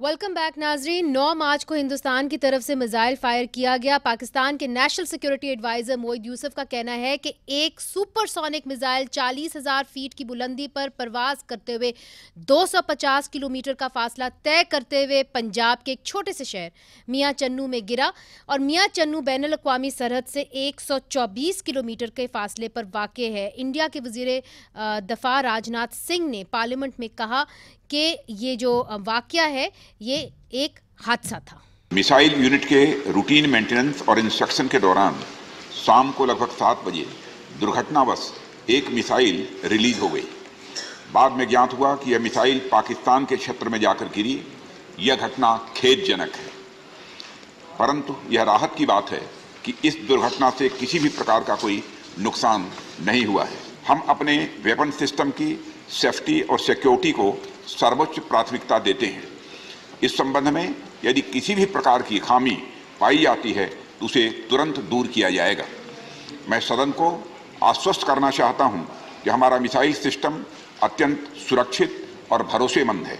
Welcome back नाजरीन। 9 मार्च को हिंदुस्तान की तरफ से मिसाइल फायर किया गया। पाकिस्तान के national security adviser Moeed Yusuf का कहना है कि एक सुपरसोनिक मिसाइल 40,000 फीट की बुलंदी पर परवाज करते हुए 250 किलोमीटर का फासला तय करते हुए पंजाब के एक छोटे से शहर मियां चन्नू में गिरा और मियां चन्नू बैनुल अक़वामी सरहद से 124 किलोमीटर के फासले पर वाक़ है। इंडिया के वज़ीर दफ़ा राजनाथ सिंह ने पार्लियामेंट में कहा कि ये जो वाक़या है ये एक हादसा था। मिसाइल यूनिट के रूटीन मेंटेनेंस और इंस्ट्रक्शन के दौरान शाम को लगभग 7 बजे दुर्घटनावश एक मिसाइल रिलीज हो गई। बाद में ज्ञात हुआ कि यह मिसाइल पाकिस्तान के क्षेत्र में जाकर गिरी। यह घटना खेदजनक है, परंतु यह राहत की बात है कि इस दुर्घटना से किसी भी प्रकार का कोई नुकसान नहीं हुआ है। हम अपने वेपन सिस्टम की सेफ्टी और सिक्योरिटी को सर्वोच्च प्राथमिकता देते हैं। इस संबंध में यदि किसी भी प्रकार की खामी पाई जाती है तो उसे तुरंत दूर किया जाएगा। मैं सदन को आश्वस्त करना चाहता हूं कि हमारा मिसाइल सिस्टम अत्यंत सुरक्षित और भरोसेमंद है।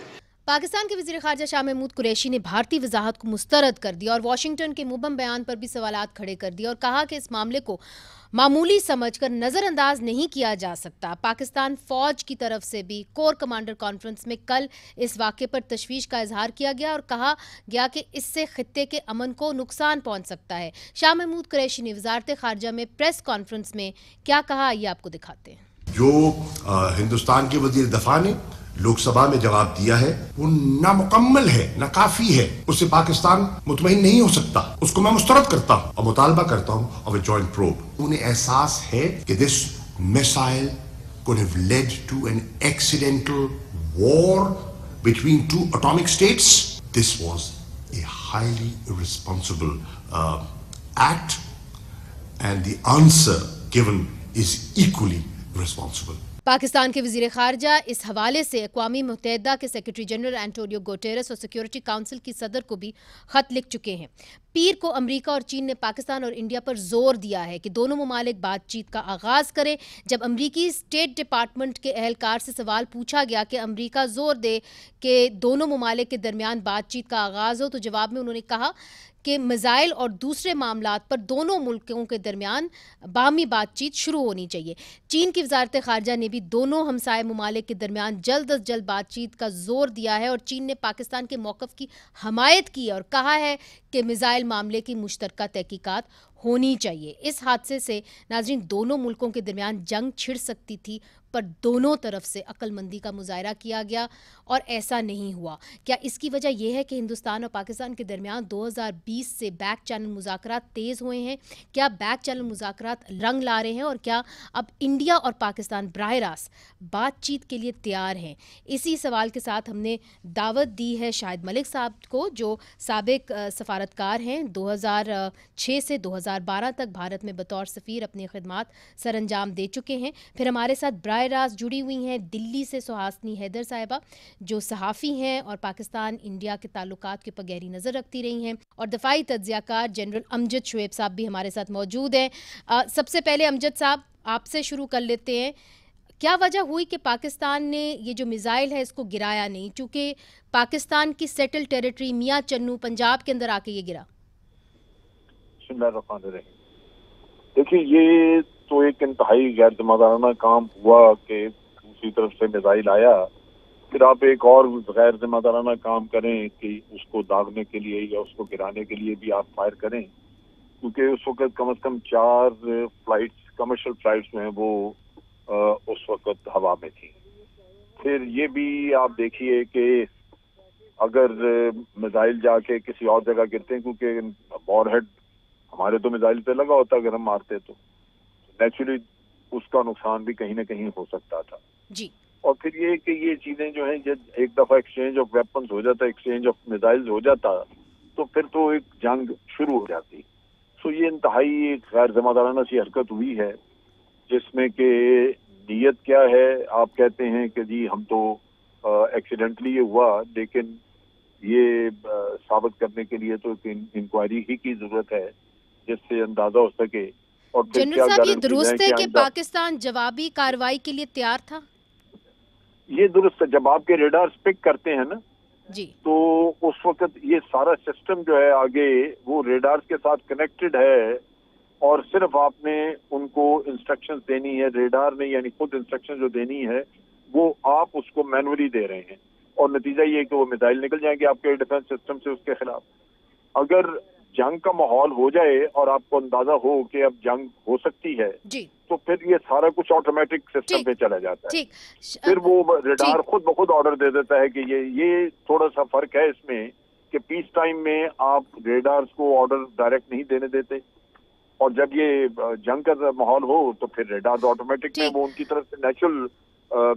पाकिस्तान के वज़ीर ख़ारजा शाह महमूद कुरैशी ने भारतीय वजाहत को मुस्तरद कर दिया और वाशिंगटन के मुबहम बयान पर भी सवालात खड़े कर दिए और कहा कि इस मामले को मामूली समझकर नज़रअंदाज नहीं किया जा सकता। पाकिस्तान फ़ौज की तरफ से भी कोर कमांडर कॉन्फ्रेंस में कल इस वाक़े पर तशवीश का इजहार किया गया और कहा गया कि इससे खित्ते के अमन को नुकसान पहुंच सकता है। शाह महमूद कुरैशी ने वज़ारत ख़ारजा में प्रेस कॉन्फ्रेंस में क्या कहा, ये आपको दिखाते हैं। जो हिंदुस्तान के वज़ीर दफ़ा ने लोकसभा में जवाब दिया है वो नामुकम्मल है, नाकाफी है। उससे पाकिस्तान मुतमईन नहीं हो सकता। उसको मैं मुस्तरद करता हूँ और मुतालबा करता हूँ ऑफ अ जॉइंट प्रोब। उन्हें एहसास है कि this missile could have led to an accidental war between two atomic states. This was a highly irresponsible act, and the answer given is equally responsible. Pakistan के वज़ीर ख़ारजा इस हवाले से अक़वाम मुत्तहिदा के सेक्रेटरी जनरल एंटोनियो गुटेरेस और सिक्योरिटी काउंसिल की सदर को भी ख़त लिख चुके हैं। पीर को अमरीका और चीन ने पाकिस्तान और इंडिया पर जोर दिया है कि दोनों ममालिक बातचीत का आगाज़ करें। जब अमरीकी स्टेट डिपार्टमेंट के अहलकार से सवाल पूछा गया कि अमरीका जोर दे कि दोनों ममालिक के दरमियान बातचीत का आगाज़ हो, तो जवाब में उन्होंने कहा कि मिसाइल और दूसरे मामलात पर दोनों मुल्कों के दरमियान बाहमी बातचीत शुरू होनी चाहिए। चीन की वजारत ख़ारजा ने भी दोनों हमसाय ममालिक के दरमियान जल्द अज जल्द बातचीत का जोर दिया है और चीन ने पाकिस्तान के मौक़िफ़ की हमायत की और कहा है कि मिसाइल मामले की मुश्तरका तहकीकात होनी चाहिए। इस हादसे से नाज़रीन दोनों मुल्कों के दरमियान जंग छिड़ सकती थी, पर दोनों तरफ से अक्लमंदी का मुजाहरा किया गया और ऐसा नहीं हुआ। क्या इसकी वजह यह है कि हिंदुस्तान और पाकिस्तान के दरमियान 2020 से बैक चैनल मुज़ाकरात तेज़ हुए हैं? क्या बैक चैनल मुज़ाकरात रंग ला रहे हैं और क्या अब इंडिया और पाकिस्तान बराह रास्त बातचीत के लिए तैयार हैं? इसी सवाल के साथ हमने दावत दी है शाहिद मलिक साहब को, जो साबिक सफारतकार हैं। 2006 से 2012 तक भारत में बतौर सफ़ीर अपनी खिदमात सर अंजाम दे चुके हैं। फिर हमारे साथ बराह रास्त जुड़ी हुई हैं दिल्ली से सुहासनी हैदर साहिबा, जो सहाफ़ी हैं और पाकिस्तान इंडिया के ताल्लुकात के ऊपर गहरी नज़र रखती रही हैं, और दफ़ाई तज्ज़ियाकार जनरल अमजद शुएब साहब भी हमारे साथ मौजूद हैं। सबसे पहले अमजद साहब आपसे शुरू कर लेते हैं। क्या वजह हुई कि पाकिस्तान ने ये जो मिसाइल है इसको गिराया नहीं, चूँकि पाकिस्तान की सेटल टेरिटरी मियां चन्नू पंजाब के अंदर आके ये गिरा? देखिए, ये तो एक इंतहाई गैर जिम्मेदाराना काम हुआ कि दूसरी तरफ से मिसाइल आया, फिर आप एक और गैर जिम्मेदाराना काम करें कि उसको दागने के लिए या उसको गिराने के लिए भी आप फायर करें, क्योंकि उस वक्त कम से कम 4 फ्लाइट्स, कमर्शियल फ्लाइट्स जो हैं वो उस वक्त हवा में थी। फिर ये भी आप देखिए कि अगर मिसाइल जाके किसी और जगह गिरते हैं, क्योंकि वॉरहेड हमारे तो मिसाइल पे लगा होता, अगर हम मारते तो नेचुरली उसका नुकसान भी कहीं ना कहीं हो सकता था जी। और फिर ये कि ये चीजें जो हैं, जब एक दफा एक्सचेंज ऑफ वेपन्स हो जाता, एक्सचेंज ऑफ मिसाइल्स हो जाता, तो फिर तो एक जंग शुरू हो जाती। सो ये इंतहाई एक गैर जिम्मेदाराना सी हरकत हुई है, जिसमें कि नीयत क्या है, आप कहते हैं कि जी हम तो एक्सीडेंटली ये हुआ, लेकिन ये साबित करने के लिए तो इंक्वायरी ही की जरूरत है जिससे अंदाजा हो सके। और जनरल साहब, ये दुरुस्त है कि पाकिस्तान जवाबी कार्रवाई के लिए तैयार था? ये दुरुस्त है, जब आपके रेडार पिक करते हैं ना, جی تو اس وقت یہ سارا سسٹم جو ہے آگے وہ ریڈارز کے ساتھ کنیکٹڈ ہے، اور صرف آپ نے ان کو انسٹرکشن دینی ہے، ریڈار نے یعنی خود انسٹرکشن جو دینی ہے وہ آپ اس کو مینولی دے رہے ہیں، اور نتیجہ یہ کہ وہ میزائل نکل جائیں گے آپ کے ڈیفنس سسٹم سے اس کے خلاف۔ اگر جنگ کا ماحول ہو جائے اور آپ کو اندازہ ہو کہ اب جنگ ہو سکتی ہے جی تو پھر یہ سارا کچھ آٹومیٹک سسٹم پہ چلا جاتا ہے، ٹھیک پھر وہ ریڈار خود بخود آرڈر دے دیتا ہے کہ یہ تھوڑا سا فرق ہے اس میں کہ پیس ٹائم میں آپ ریڈارز کو آرڈر ڈائریکٹ نہیں دینے دیتے، اور جب یہ جنگ کا ماحول ہو تو پھر ریڈارز آٹومیٹک میں وہ ان کی طرف سے نیچرل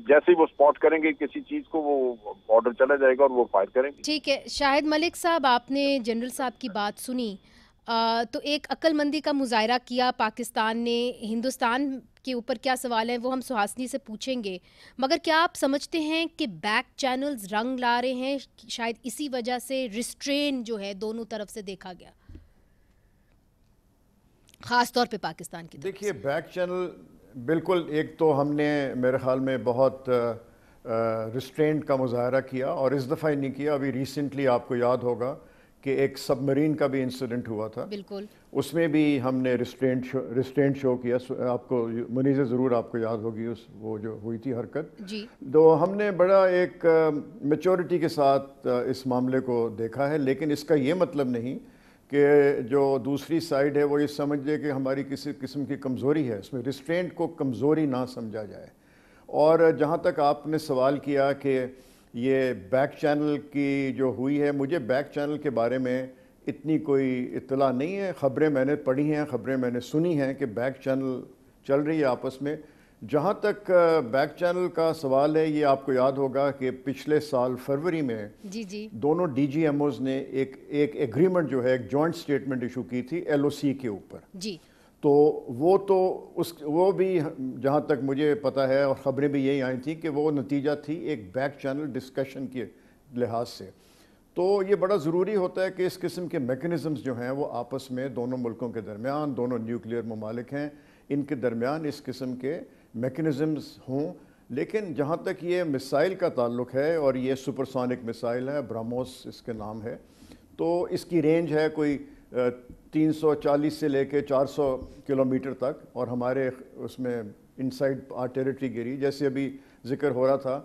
جیسے ہی وہ اسپاٹ کریں گے کسی چیز کو وہ آرڈر چلا جائے گا اور وہ فائر کریں گے۔ ٹھیک ہے شاہد ملک صاحب، آپ نے جنرل صاحب کی بات سنی تو ایک عقل مندی کا مظاہرہ کیا پاکستان نے، ہندوستان کے اوپر کیا سوال ہیں وہ ہم سہاسنی سے پوچھیں گے، مگر کیا آپ سمجھتے ہیں کہ بیک چینلز رنگ لا رہے ہیں؟ شاید اسی وجہ سے ریسٹرین جو ہے دونوں طرف سے دیکھا گیا، خاص طور پہ پاکستان کی طرف دیکھیے بیک چینل بالکل، ایک تو ہم نے میرے خیال میں بہت ریسٹرینٹ کا مظاہرہ کیا، اور اس دفعہ ہی نہیں کیا، ابھی ریسنٹلی آپ کو یاد ہوگا کہ ایک سب مرین کا بھی انسیڈنٹ ہوا تھا، بالکل اس میں بھی ہم نے ریسٹرینٹ شو کیا، آپ کو منیزہ ضرور آپ کو یاد ہوگی وہ جو ہوئی تھی حرکت، جی تو ہم نے بڑا ایک میچورٹی کے ساتھ اس معاملے کو دیکھا ہے، لیکن اس کا یہ مطلب نہیں کہ جو دوسری سائیڈ ہے وہ یہ سمجھ لے کہ ہماری کسی قسم کی کمزوری ہے، اس میں ریسٹرینٹ کو کمزوری نہ سمجھا جائے۔ اور جہاں تک آپ نے سوال کیا کہ یہ بیک چینل کی جو ہوئی ہے، مجھے بیک چینل کے بارے میں اتنی کوئی اطلاع نہیں ہے، خبریں میں نے پڑھی ہیں، خبریں میں نے سنی ہیں کہ بیک چینل چل رہی ہے آپس میں۔ جہاں تک بیک چینل کا سوال ہے، یہ آپ کو یاد ہوگا کہ پچھلے سال فروری میں جی دونوں ڈی جی ایم اوز نے ایک ایگریمنٹ جو ہے، ایک جوائنٹ سٹیٹمنٹ ایشو کی تھی ایل او سی کے اوپر، جی تو وہ بھی جہاں تک مجھے پتہ ہے اور خبریں بھی یہی آئی تھیں کہ وہ نتیجہ تھی ایک بیک چینل ڈسکشن کے لحاظ سے۔ تو یہ بڑا ضروری ہوتا ہے کہ اس قسم کے میکنزمز جو ہیں وہ آپس میں دونوں ملکوں کے درمیان، دونوں نیوکلیئر ممالک ہیں، ان کے درمیان اس قسم کے میکنزمز ہوں۔ لیکن جہاں تک یہ مسائل کا تعلق ہے، اور یہ سپرسونک مسائل ہے، برہموس اس کے نام ہے، تو اس کی رینج ہے کوئی 340 سے لے کے 400 کلومیٹر تک، اور ہمارے اس میں انسائڈ آر ٹیریٹری گری، جیسے ابھی ذکر ہو رہا تھا،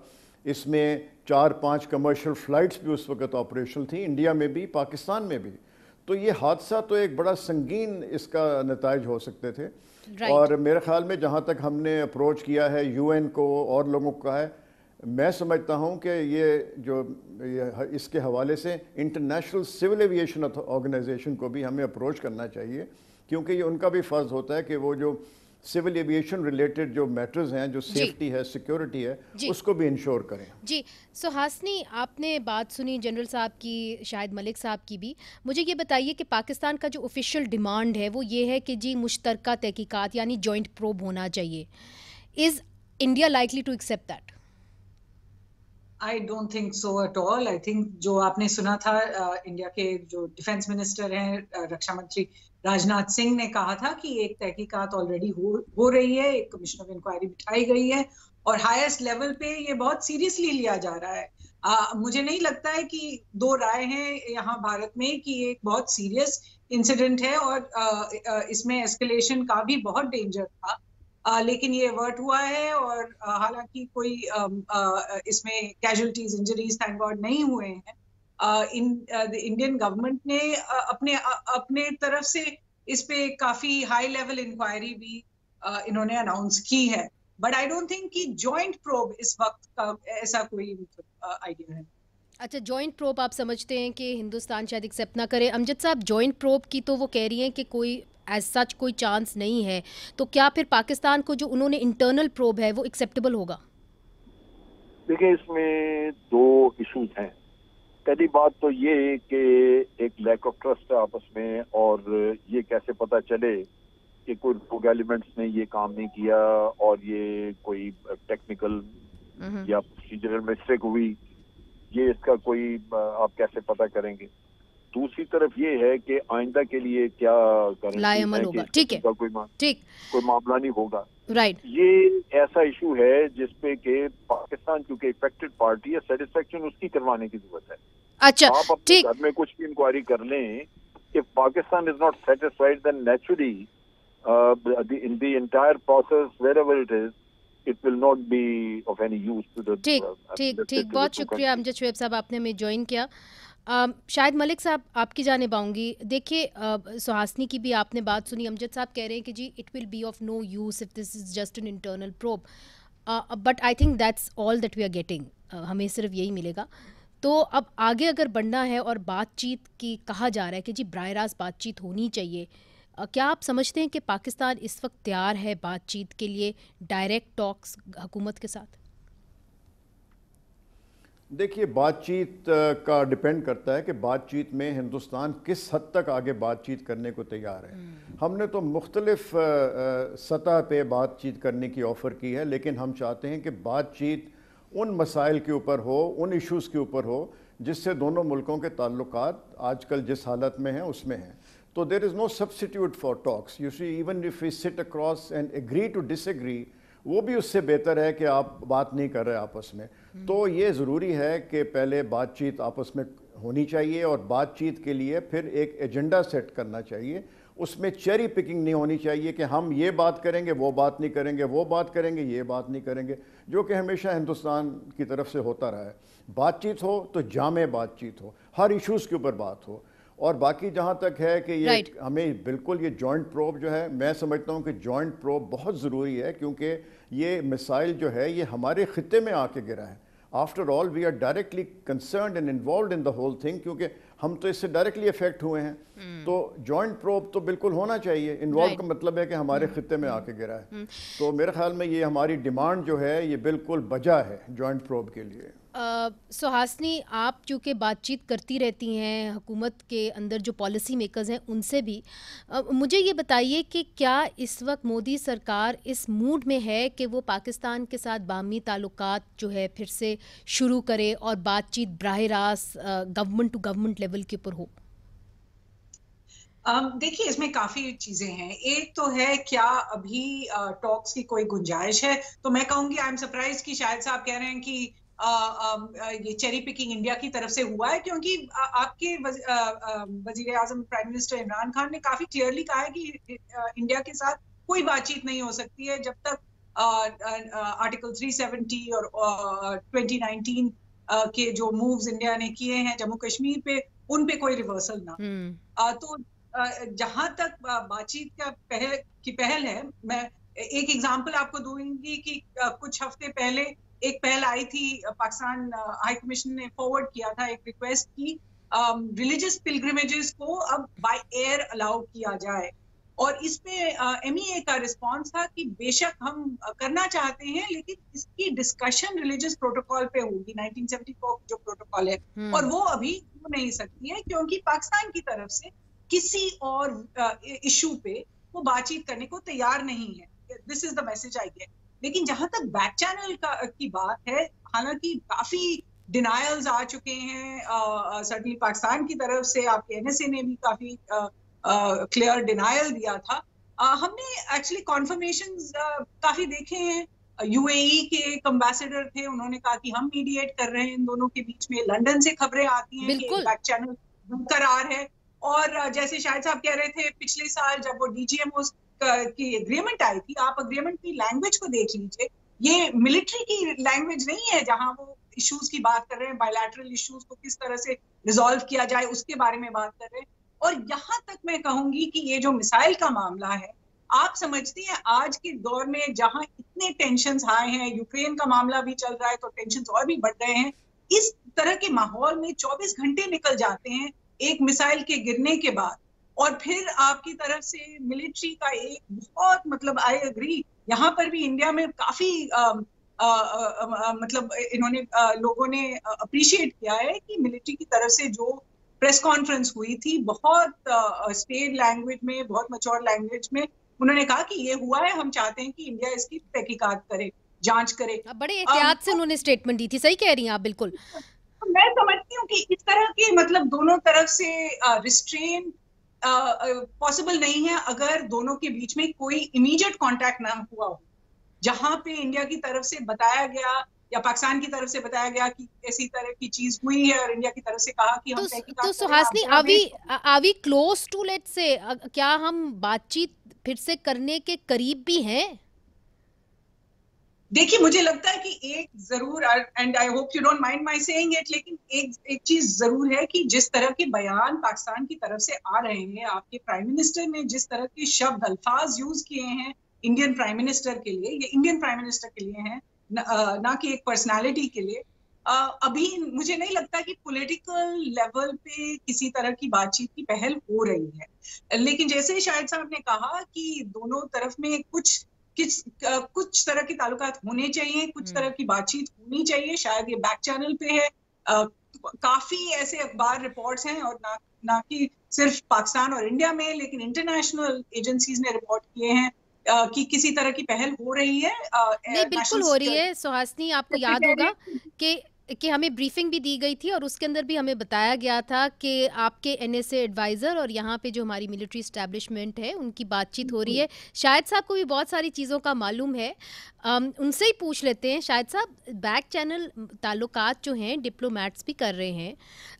اس میں 4-5 کمرشل فلائٹس بھی اس وقت آپریشنل تھیں، انڈیا میں بھی، پاکستان میں بھی۔ تو یہ حادثہ تو ایک بڑا سنگین اس کا نتائج ہو سکتے تھے، اور میرے خیال میں جہاں تک ہم نے اپروچ کیا ہے یو این کو اور لوگوں کو ہے، میں سمجھتا ہوں کہ یہ اس کے حوالے سے انٹرنیشنل سول ایویشن آرگنائزیشن کو بھی ہمیں اپروچ کرنا چاہیے، کیونکہ یہ ان کا بھی فرض ہوتا ہے کہ وہ جو سول ایویشن ریلیٹڈ جو میٹرز ہیں، جو سیفٹی ہے، سیکیورٹی ہے، اس کو بھی انشور کریں۔ جی سہاسنی، آپ نے بات سنی جنرل صاحب کی، شاہد ملک صاحب کی بھی، مجھے یہ بتائیے کہ پاکستان کا جو آفیشیل ڈیمانڈ ہے وہ یہ ہے کہ جی مشترکہ تحقیقات یعنی جوائنٹ پروب ہونا چاہیے، is India likely to accept that? I don't think so at all. I think جو آپ نے سنا تھا انڈیا کے جو ڈیفینس منسٹر ہیں، رکشا منتری راجناتھ سنگھ نے کہا تھا کہ ایک تحقیقات آلریڈی ہو رہی ہے، ایک کمیشن آف انکوائری بٹھائی گئی ہے، اور ہائیسٹ لیول پہ یہ بہت سیریسلی لیا جا رہا ہے۔ مجھے نہیں لگتا ہے کہ دو رائے ہیں یہاں بھارت میں کہ یہ ایک بہت سیریس انسیڈنٹ ہے، اور اس میں ایسکلیشن کا بھی بہت ڈینجر تھا، لیکن یہ ایورٹ ہوا ہے، اور حالانکہ کوئی اس میں کیجولٹیز، انجریز تھینک گاڈ نہیں ہوئے ہیں۔ انڈین گورنمنٹ نے اپنے طرف سے اس پہ کافی ہائی لیول انکوائری بھی انہوں نے اناؤنس کی ہے، بٹ آئی ڈونٹ تھنک کہ جوائنٹ پروب اس وقت کا ایسا کوئی آئیڈیا ہے۔ اچھا، جوائنٹ پروب آپ سمجھتے ہیں کہ ہندوستان شاید ایکسیپٹ نہ کرے؟ امجد صاحب، جوائنٹ پروب کی تو وہ کہہ رہی ہیں کہ کوئی ایز سچ کوئی چانس نہیں ہے، تو کیا پھر پاکستان کو جو انہوں نے انٹرنل پروب ہے وہ ایکسیپٹیبل ہوگا؟ دیکھیں، اس میں دو ایشوز ہیں۔ پہلی بات تو یہ کہ ایک لیک آف ٹرسٹ ہے آپس میں، اور یہ کیسے پتہ چلے کہ کوئی روگ ایلیمنٹس نے یہ کام نہیں کیا اور یہ کوئی ٹیکنیکل یا پروسیجرل مسٹیک ہوئی، یہ اس کا کوئی آپ کیسے پتہ کریں گے؟ دوسری طرف یہ ہے کہ آئندہ کے لیے کیا لائے عمل ہوگا۔ ٹھیک ہے، کوئی معاملہ نہیں ہوگا۔ رائٹ. یہ ایسا ایشو ہے جس پہ کہ پاکستان کیونکہ افیکٹڈ پارٹی ہے, سیٹسفیکشن اس کی کروانے کی ضرورت ہے. اچھا آپ اپنے گھر میں کچھ بھی انکوائری کر لیں کہ Pakistan is not satisfied then naturally in the entire process wherever it is it will not be of any use to the ٹھیک. بہت شکریہ امجد شعیب صاحب, آپ نے ہمیں جوائن کیا. شاہد ملک صاحب آپ کی جانب آؤں گی. دیکھیے سہاسنی کی بھی آپ نے بات سنی, امجد صاحب کہہ رہے ہیں کہ جی it will be of no use if this is just an internal probe, but I think that's all that we are getting, ہمیں صرف یہی ملے گا. تو اب آگے اگر بڑھنا ہے اور بات چیت کی کہا جا رہا ہے کہ جی براہ راست بات چیت ہونی چاہیے, کیا آپ سمجھتے ہیں کہ پاکستان اس وقت تیار ہے بات چیت کے لیے, ڈائریکٹ ٹاکس حکومت کے ساتھ؟ دیکھیے بات چیت کا ڈیپینڈ کرتا ہے کہ بات چیت میں ہندوستان کس حد تک آگے بات چیت کرنے کو تیار ہے. ہم نے تو مختلف سطح پہ بات چیت کرنے کی آفر کی ہے, لیکن ہم چاہتے ہیں کہ بات چیت ان مسائل کے اوپر ہو, ان ایشوز کے اوپر ہو جس سے دونوں ملکوں کے تعلقات آج کل جس حالت میں ہیں اس میں ہیں. تو there is no substitute for talks. You see, even if we sit across and agree to disagree, وہ بھی اس سے بہتر ہے کہ آپ بات نہیں کر رہے آپس میں. تو یہ ضروری ہے کہ پہلے بات چیت آپس میں ہونی چاہیے, اور بات چیت کے لیے پھر ایک ایجنڈا سیٹ کرنا چاہیے. اس میں چیری پکنگ نہیں ہونی چاہیے کہ ہم یہ بات کریں گے وہ بات نہیں کریں گے, وہ بات کریں گے یہ بات نہیں کریں گے, جو کہ ہمیشہ ہندوستان کی طرف سے ہوتا رہا ہے. بات چیت ہو تو جامع بات چیت ہو, ہر ایشوز کے اوپر بات ہو. اور باقی جہاں تک ہے کہ یہ ہمیں بالکل یہ جوائنٹ پروب جو ہے, میں سمجھتا ہوں کہ جوائنٹ پروب بہت ضروری ہے, کیونکہ یہ مسائل جو ہے یہ ہمارے خطے میں آ کے گرا ہے. After all we are directly concerned and involved in the whole thing, کیونکہ ہم تو اس سے ڈائریکٹلی افیکٹ ہوئے ہیں. تو جوائنٹ پروب تو بالکل ہونا چاہیے. انوالو کا مطلب ہے کہ ہمارے خطے میں آ کے گرا ہے. تو میرے خیال میں یہ ہماری ڈیمانڈ جو ہے یہ بالکل بجا ہے جوائنٹ پروب کے لیے. سہاسنی, آپ چونکہ بات چیت کرتی رہتی ہیں حکومت کے اندر جو پالیسی میکرز ہیں ان سے بھی, مجھے یہ بتائیے کہ کیا اس وقت مودی سرکار اس موڈ میں ہے کہ وہ پاکستان کے ساتھ باہمی تعلقات جو ہے پھر سے شروع کرے اور بات چیت براہ راست گورنمنٹ ٹو گورنمنٹ لیول کے اوپر ہو؟ دیکھیے اس میں کافی چیزیں ہیں. ایک تو ہے کیا ابھی ٹاکس کی کوئی گنجائش ہے, تو میں کہوں گی آئی ایم سرپرائز کہ شاہد صاحب کہہ رہے ہیں کہ یہ چیری پکنگ انڈیا کی طرف سے ہوا ہے, کیونکہ آپ کے وزیر اعظم پرائم منسٹر عمران خان نے کافی کلیئرلی کہا ہے کہ انڈیا کے ساتھ کوئی بات چیت نہیں ہو سکتی ہے جب تک آرٹیکل 370 اور 2019 کے جو مووز انڈیا نے کیے ہیں جموں کشمیر پہ, ان پہ کوئی ریورسل نہ. تو جہاں تک بات چیت کا پہل ہے, میں ایک ایگزامپل آپ کو دوں گی کہ کچھ ہفتے پہلے ایک پہل آئی تھی, پاکستان ہائی کمیشن نے فارورڈ کیا تھا ایک ریکویسٹ کی, ریلیجس پلگریمیجز کو اب بائی ایئر الاؤ کیا جائے, اور اس پہ ایم ای اے کا رسپانس تھا کہ بے شک ہم کرنا چاہتے ہیں لیکن اس کی ڈسکشن ریلیجس پروٹوکال پہ ہوگی, 1974 جو پروٹوکال ہے, اور وہ ابھی ہو نہیں سکتی ہے کیونکہ پاکستان کی طرف سے کسی اور ایشو پہ وہ بات چیت کرنے کو تیار نہیں ہے. دس از دا میسج آئی گیٹ. لیکن جہاں تک بیک چینل کی بات ہے, حالانکہ کافی ڈینائلز آ چکے ہیں سرٹنلی پاکستان کی طرف سے, آپ کے این ایس اے نے بھی کافی کلیئر ڈینائل دیا تھا. ہم نے ایکچولی کانفرمیشنز کافی دیکھے ہیں. یو اے ای کے ایک امبیسڈر تھے, انہوں نے کہا کہ ہم میڈیٹ کر رہے ہیں ان دونوں کے بیچ میں. لنڈن سے خبریں آتی ہیں کہ بیک چینل برقرار ہے. اور جیسے شاہد صاحب کہہ رہے تھے پچھلے سال جب وہ ڈی جی ایم اوز کی اگریمنٹ آئی تھی, آپ اگریمنٹ کی لینگویج کو دیکھ لیجئے, یہ ملٹری کی لینگویج نہیں ہے جہاں وہ ایشوز کی بات کر رہے ہیں, بائیلیٹرل ایشوز کو کس طرح سے ریزالو کیا جائے اس کے بارے میں بات کر رہے ہیں. اور یہاں تک میں کہوں گی کہ یہ جو مسائل کا معاملہ ہے, آپ سمجھتی ہیں آج کے دور میں جہاں اتنے ٹینشنز ہائی ہیں, یوکرین کا معاملہ بھی چل رہا ہے تو ٹینشنز اور بھی بڑھ رہے ہیں, اس طرح کے ماحول میں 24 گھنٹے نکل جاتے ہیں ایک مسائل کے گرنے کے بعد, اور پھر آپ کی طرف سے ملٹری کا ایک بہت مطلب آئی اگری, یہاں پر بھی انڈیا میں کافی مطلب انہوں نے لوگوں نے اپریشیٹ کیا ہے کہ ملٹری کی طرف سے جو پریس کانفرنس ہوئی تھی بہت اسٹیٹ لینگویج میں, بہت میچور لینگویج میں, انہوں نے کہا کہ یہ ہوا ہے, ہم چاہتے ہیں کہ انڈیا اس کی تحقیقات کرے, جانچ کرے. بڑے احتیاط سے انہوں نے اسٹیٹمنٹ دی تھی. صحیح کہہ رہی ہیں آپ بالکل. میں سمجھتی ہوں کہ اس طرح کے مطلب دونوں طرف سے ریسٹرین پاسبل نہیں ہے اگر دونوں کے بیچ میں کوئی امیڈیٹ کانٹیکٹ نہ ہوا ہو. जहां पे इंडिया की तरफ से बताया गया या पाकिस्तान की तरफ से बताया गया कि ऐसी तरह की चीज हुई है और इंडिया की तरफ से कहा कि हम तो Suhasini, are we close to, let's say, क्या हम बातचीत फिर से करने के करीब भी हैं? देखिए, मुझे लगता है कि एक जरूर, and I hope you don't mind my saying it, लेकिन एक चीज जरूर है कि जिस तरह के बयान पाकिस्तान की तरफ से आ रहे हैं, आपके प्राइम मिनिस्टर ने जिस तरह के शब्द अल्फाज यूज किए हैं इंडियन प्राइम मिनिस्टर के लिए, ये इंडियन प्राइम मिनिस्टर के लिए हैं, ना कि एक पर्सनालिटी के लिए, अभी मुझे नहीं लगता कि पॉलिटिकल लेवल पे किसी तरह की बातचीत की पहल हो रही है। लेकिन जैसे शाहिद साहब ने कहा कि दोनों तरफ में कुछ तरह के ताल्लुकात होने चाहिए, कुछ तरह की बातचीत होनी चाहिए, शायद ये बैक चैनल पे है। काफी ऐसे अखबार रिपोर्ट्स हैं, और ना कि सिर्फ पाकिस्तान और इंडिया में, लेकिन इंटरनेशनल एजेंसीज ने रिपोर्ट किए हैं कि किसी तरह की पहल हो रही है। नहीं, बिल्कुल हो रही है सुहासिनी। आपको याद होगा कि हमें ब्रीफिंग भी दी गई थी और उसके अंदर भी हमें बताया गया था कि आपके एनएसए एडवाइज़र और यहाँ पे जो हमारी मिलिट्री एस्टैब्लिशमेंट है उनकी बातचीत हो रही है। शाहिद साहब को भी बहुत सारी चीज़ों का मालूम है, उनसे ही पूछ लेते हैं। शाहिद साहब, बैक चैनल ताल्लुकात जो हैं डिप्लोमेट्स भी कर रहे हैं,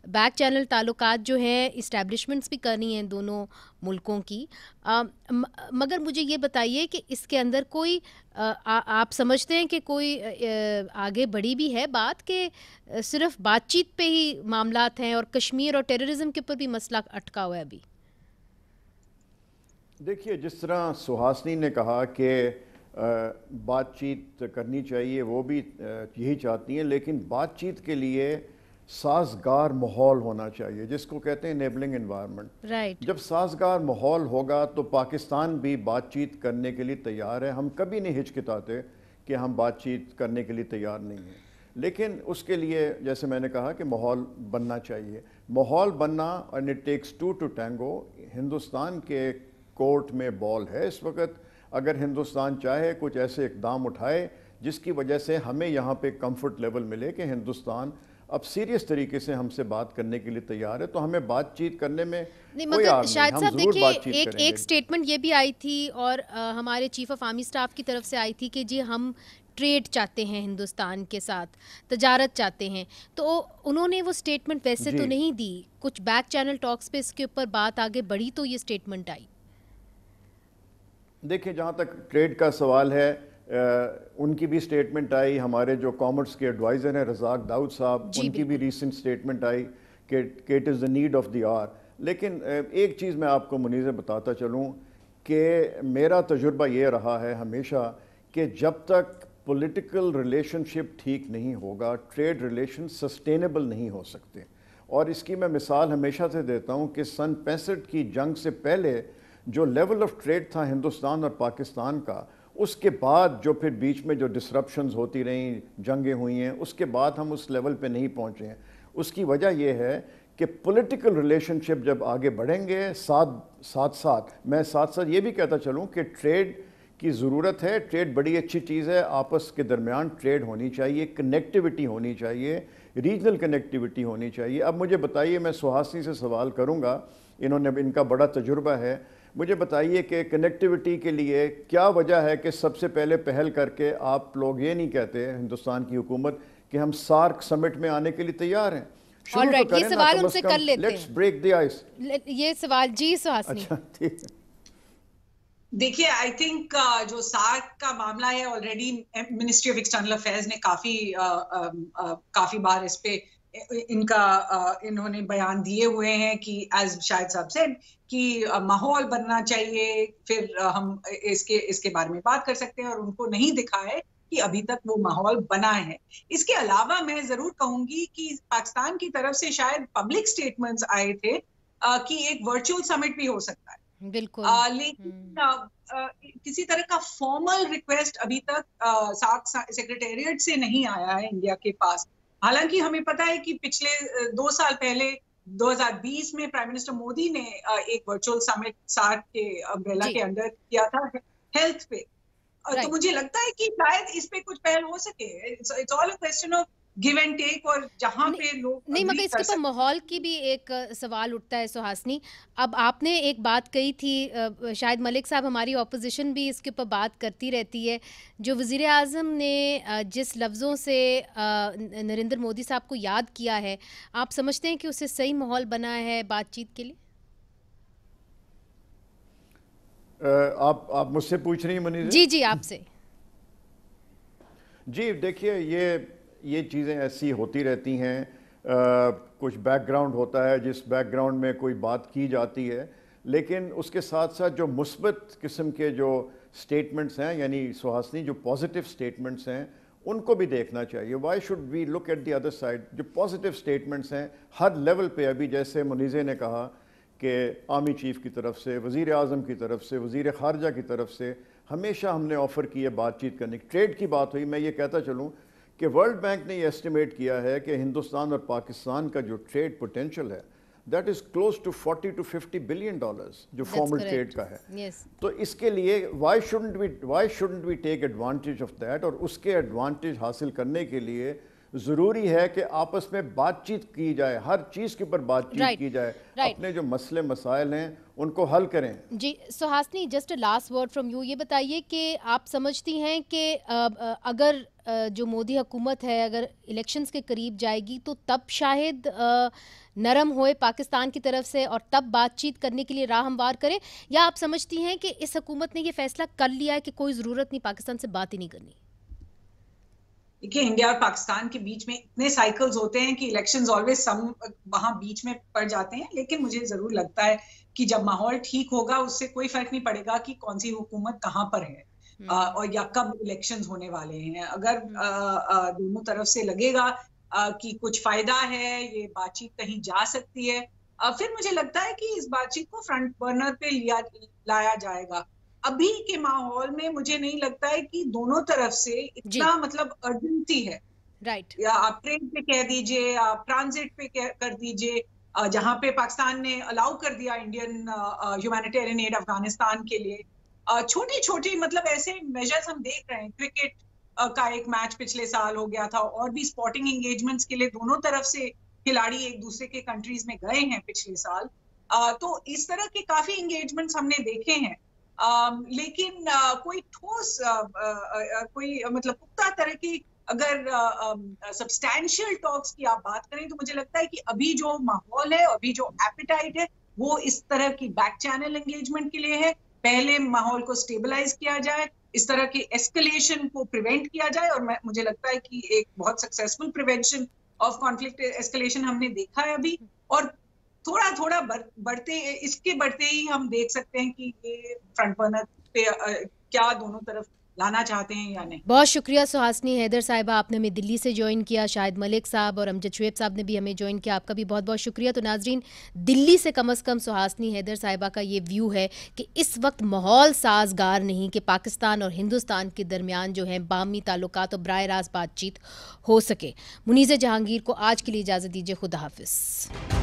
बैक चैनल ताल्लुकात जो हैं इस्टेब्लिशमेंट्स भी करनी हैं दोनों मुल्कों की, मगर मुझे ये बताइए कि इसके अंदर कोई आप समझते हैं कि कोई आगे बढ़ी भी है बात, कि सिर्फ बातचीत पे ही मामलात हैं और कश्मीर और टेररिज्म के ऊपर भी मसला अटका हुआ है अभी? देखिए, जिस तरह सुहासिनी ने कहा कि बातचीत करनी चाहिए, वो भी यही चाहती हैं, लेकिन बातचीत के लिए साजगार माहौल होना चाहिए, जिसको कहते हैं इनेबलिंग एनवायरनमेंट। राइट। जब साजगार माहौल होगा तो पाकिस्तान भी बातचीत करने के लिए तैयार है। हम कभी नहीं हिचकिचाते कि हम बातचीत करने के लिए तैयार नहीं हैं, लेकिन उसके लिए जैसे मैंने कहा कि माहौल बनना चाहिए। माहौल बनना, and it takes two to tango. Hindustan के कोर्ट में बॉल है इस वक्त। अगर हिंदुस्तान चाहे कुछ ऐसे इकदाम उठाए जिसकी वजह से हमें यहाँ पे कंफर्ट लेवल मिले कि हिंदुस्तान अब सीरियस तरीके से हमसे बात करने के लिए तैयार है, तो हमें बातचीत करने में कोई आर नहीं। शायद हम साहब जरूर बातचीत देखिए, करेंगे। एक स्टेटमेंट ये भी आई थी और हमारे चीफ ऑफ आर्मी स्टाफ की तरफ से आई थी कि जी हम ट्रेड चाहते हैं हिंदुस्तान के साथ, तजारत चाहते हैं, तो उन्होंने वो स्टेटमेंट वैसे तो नहीं दी। कुछ बैक चैनल टॉक्स पे इसके ऊपर बात आगे बढ़ी तो ये स्टेटमेंट आई। देखिए, जहाँ तक ट्रेड का सवाल है, उनकी भी स्टेटमेंट आई। हमारे जो कॉमर्स के एडवाइज़र हैं रज़ाक दाऊद साहब, उनकी भी रीसेंट स्टेटमेंट आई कि it is the need of the hour. लेकिन एक चीज़ मैं आपको मुनीज़ बताता चलूँ कि मेरा तजुर्बा ये रहा है हमेशा कि जब तक पॉलिटिकल रिलेशनशिप ठीक नहीं होगा, ट्रेड रिलेशन सस्टेनेबल नहीं हो सकते। और इसकी मैं मिसाल हमेशा से देता हूँ कि सन 65 की जंग से पहले जो लेवल ऑफ ट्रेड था हिंदुस्तान और पाकिस्तान का, उसके बाद जो फिर बीच में जो डिसरप्शंस होती रहीं, जंगें हुई हैं, उसके बाद हम उस लेवल पे नहीं पहुँचे हैं। उसकी वजह यह है कि पॉलिटिकल रिलेशनशिप जब आगे बढ़ेंगे, मैं साथ साथ ये भी कहता चलूँ कि ट्रेड की ज़रूरत है। ट्रेड बड़ी अच्छी चीज़ है, आपस के दरमियान ट्रेड होनी चाहिए, कनेक्टिविटी होनी चाहिए, रीजनल कनेक्टिविटी होनी चाहिए। अब मुझे बताइए, मैं सुहासिनी से सवाल करूँगा, इनका बड़ा तजुर्बा है, मुझे बताइए कि कनेक्टिविटी के लिए क्या वजह है कि सबसे पहले पहल करके आप लोग ये नहीं कहते हिंदुस्तान की हुकूमत कि हम सार्क समिट में आने के लिए तैयार हैं? ऑलराइट, ये सवाल उनसे कर लेते हैं। Let's break the ice. ये सवाल जी सुहासिनी। अच्छा, ठीक है। देखिए, आई थिंक जो सार्क का मामला है, already ministry of external affairs ने काफी बार इस पे इन्होंने बयान दिए हुए हैं कि एज शाहिद साहब सेड कि माहौल बनना चाहिए, फिर हम इसके बारे में बात कर सकते हैं, और उनको नहीं दिखा है कि अभी तक वो माहौल बना है। इसके अलावा मैं जरूर कहूंगी कि पाकिस्तान की तरफ से शायद पब्लिक स्टेटमेंट्स आए थे कि एक वर्चुअल समिट भी हो सकता है। बिल्कुल। लेकिन किसी तरह का फॉर्मल रिक्वेस्ट अभी तक सार्क सेक्रेटेरिएट से नहीं आया है इंडिया के पास। हालांकि हमें पता है कि पिछले 2 साल पहले 2020 में प्राइम मिनिस्टर मोदी ने एक वर्चुअल समिट सार्क के अम्ब्रेला के अंदर किया था हेल्थ पे। तो मुझे लगता है कि शायद इस पे कुछ पहल हो सके। It's all a question of give and take, और जहां पे लोग नहीं, मगर agree इसके कर ऊपर माहौल की भी एक सवाल उठता है सुहासनी। अब आपने एक बात कही थी, शायद मलिक साहब, हमारी ऑपोजिशन भी इसके ऊपर बात करती रहती है, जो वज़ीर आज़म ने जिस लफ्ज़ों से नरेंद्र मोदी साहब को याद किया है, आप समझते हैं कि उससे सही माहौल बना है बातचीत के लिए? आप मुझसे पूछ रही हैं मुनीर? जी जी, आपसे। जी देखिए, ये चीज़ें ऐसी होती रहती हैं, कुछ बैकग्राउंड होता है जिस बैकग्राउंड में कोई बात की जाती है, लेकिन उसके साथ साथ जो मुस्बत किस्म के जो स्टेटमेंट्स हैं, यानी सुहासनी जो पॉजिटिव स्टेटमेंट्स हैं, उनको भी देखना चाहिए। Why should we look at the other side? जो पॉजिटिव स्टेटमेंट्स हैं हर लेवल पे, अभी जैसे मुनीज़े ने कहा कि आर्मी चीफ की तरफ से, वज़ीर आज़म की तरफ से, वज़ीर ख़ारजा की तरफ से हमेशा हमने ऑफ़र की है बातचीत करने की। ट्रेड की बात हुई, मैं ये कहता चलूँ कि वर्ल्ड बैंक ने ये एस्टिमेट किया है कि हिंदुस्तान और पाकिस्तान का जो ट्रेड पोटेंशियल है that is close to 40 to 50 billion dollars जो फॉर्मल ट्रेड का है। Yes. तो इसके लिए why shouldn't we take advantage of that, और उसके एडवांटेज हासिल करने के लिए ज़रूरी है कि आपस में बातचीत की जाए, हर चीज़ के ऊपर बातचीत की जाए, अपने जो मसले मसाइल हैं उनको हल करें। जी Suhasini, just last word from you, ये बताइए कि आप समझती हैं कि अगर जो मोदी हुकूमत है अगर इलेक्शंस के करीब जाएगी तो तब शायद नरम होए पाकिस्तान की तरफ से और तब बातचीत करने के लिए राह हमवार करे, या आप समझती हैं कि इस हुकूमत ने ये फैसला कर लिया है कि कोई ज़रूरत नहीं, पाकिस्तान से बात ही नहीं करनी? देखिए, इंडिया और पाकिस्तान के बीच में इतने साइकिल्स होते हैं कि इलेक्शंस ऑलवेज सम वहां बीच में पड़ जाते हैं, लेकिन मुझे जरूर लगता है कि जब माहौल ठीक होगा उससे कोई फर्क नहीं पड़ेगा कि कौन सी हुकूमत कहाँ पर है और या कब इलेक्शंस होने वाले हैं। अगर दोनों तरफ से लगेगा कि कुछ फायदा है, ये बातचीत कहीं जा सकती है, फिर मुझे लगता है कि इस बातचीत को फ्रंट बर्नर पे लाया जाएगा। अभी के माहौल में मुझे नहीं लगता है कि दोनों तरफ से इतना मतलब अर्जेंसी है। राइट। या आप ट्रेन पे कह दीजिए, आप ट्रांजिट पे कर दीजिए, जहां पे पाकिस्तान ने अलाउ कर दिया इंडियन ह्यूमैनिटेरियन एड अफगानिस्तान के लिए। छोटी छोटी मतलब ऐसे मेजर्स हम देख रहे हैं। क्रिकेट का एक मैच पिछले साल हो गया था, और भी स्पोर्टिंग एंगेजमेंट्स के लिए दोनों तरफ से खिलाड़ी एक दूसरे के कंट्रीज में गए हैं पिछले साल। तो इस तरह के काफी एंगेजमेंट्स हमने देखे हैं, लेकिन कोई ठोस कोई मतलब पुख्ता तरह की अगर सब्सटैंशियल टॉक्स की आप बात करें तो मुझे लगता है कि अभी जो माहौल है, अभी जो एपेटाइट है, वो इस तरह की बैक चैनल एंगेजमेंट के लिए है। पहले माहौल को स्टेबलाइज किया जाए, इस तरह के एस्केलेशन को प्रिवेंट किया जाए, और मुझे लगता है कि एक बहुत successful prevention of conflict escalation हमने देखा है अभी, और थोड़ा थोड़ा बढ़ते ही हम देख सकते हैं कि ये फ्रंट बर्नर पे क्या दोनों तरफ लाना चाहते हैं या नहीं। बहुत शुक्रिया सुहासनी हैदर साहिबा, आपने हमें दिल्ली से ज्वाइन किया, शाहिद मलिक साहब और अमजद शुएब साहब ने भी हमें ज्वाइन किया, आपका भी बहुत बहुत शुक्रिया। तो नाजरीन, दिल्ली से कम सुहासनी हैदर साहिबा का ये व्यू है कि इस वक्त माहौल साजगार नहीं कि पाकिस्तान और हिंदुस्तान के दरमियान जो है बाहमी ताल्लुकात और बराह रास्त बातचीत हो सके। मुनीज़ जहांगीर को आज के लिए इजाज़त दीजिए, खुदा हाफिज़।